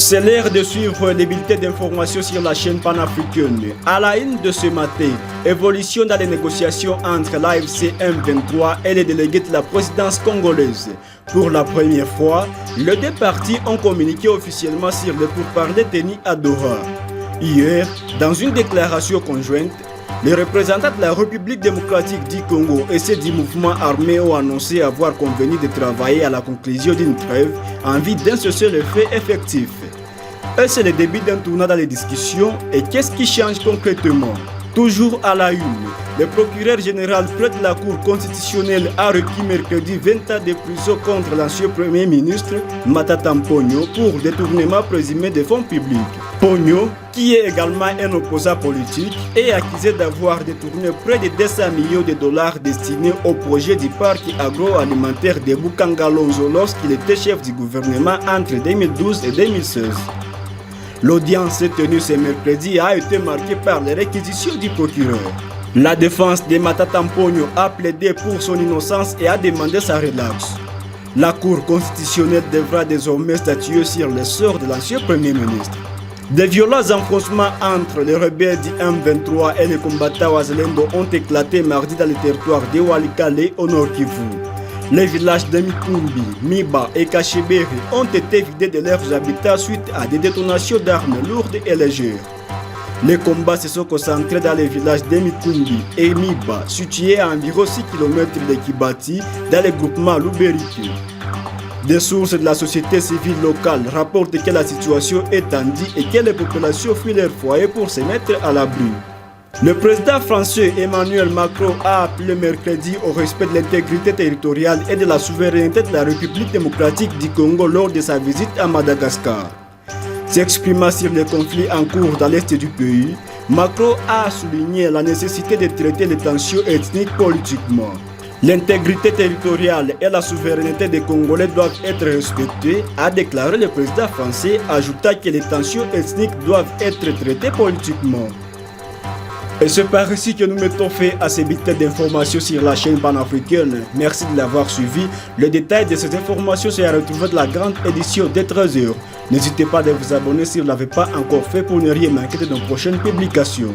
C'est l'heure de suivre les bulletins d'information sur la chaîne panafricaine. À la une de ce matin, évolution dans les négociations entre l'AFC M23 et les délégués de la présidence congolaise. Pour la première fois, les deux parties ont communiqué officiellement sur le pourparlers tenus à Doha. Hier, dans une déclaration conjointe, les représentants de la République démocratique du Congo et ceux du mouvement armé ont annoncé avoir convenu de travailler à la conclusion d'une trêve en vue d'un cessez-le-feu effectif. Et c'est le début d'un tournant dans les discussions. Et qu'est-ce qui change concrètement? Toujours à la une, le procureur général près de la Cour constitutionnelle a requis mercredi 20 ans de prison contre l'ancien Premier ministre Matata Mponyo pour détournement présumé de fonds publics. Mponyo, qui est également un opposant politique, est accusé d'avoir détourné près de 200 millions de dollars destinés au projet du parc agroalimentaire de Bukangalonzo lorsqu'il était chef du gouvernement entre 2012 et 2016. L'audience tenue ce mercredi a été marquée par les réquisitions du procureur. La défense de Matata Mponyo a plaidé pour son innocence et a demandé sa relaxe. La Cour constitutionnelle devra désormais statuer sur le sort de l'ancien Premier ministre. Des violents affrontements entre les rebelles du M23 et les combattants Wazalendo ont éclaté mardi dans le territoire de Walikale au Nord Kivu. Les villages de Mikumbi, Miba et Kacheberi ont été vidés de leurs habitats suite à des détonations d'armes lourdes et légères. Les combats se sont concentrés dans les villages de Mikumbi et Miba, situés à environ 6 km de Kibati, dans le groupement Luberiki. Des sources de la société civile locale rapportent que la situation est tendue et que les populations fuient leur foyer pour se mettre à l'abri. Le président français Emmanuel Macron a appelé mercredi au respect de l'intégrité territoriale et de la souveraineté de la République démocratique du Congo lors de sa visite à Madagascar. S'exprimant sur les conflits en cours dans l'est du pays, Macron a souligné la nécessité de traiter les tensions ethniques politiquement. L'intégrité territoriale et la souveraineté des Congolais doivent être respectées, a déclaré le président français, ajoutant que les tensions ethniques doivent être traitées politiquement. Et c'est par ici que nous mettons fin à ces bulletins d'informations sur la chaîne panafricaine. Merci de l'avoir suivi. Le détail de ces informations sera retrouvé dans la grande édition des 13h. N'hésitez pas à vous abonner si vous ne l'avez pas encore fait pour ne rien manquer de nos prochaines publications.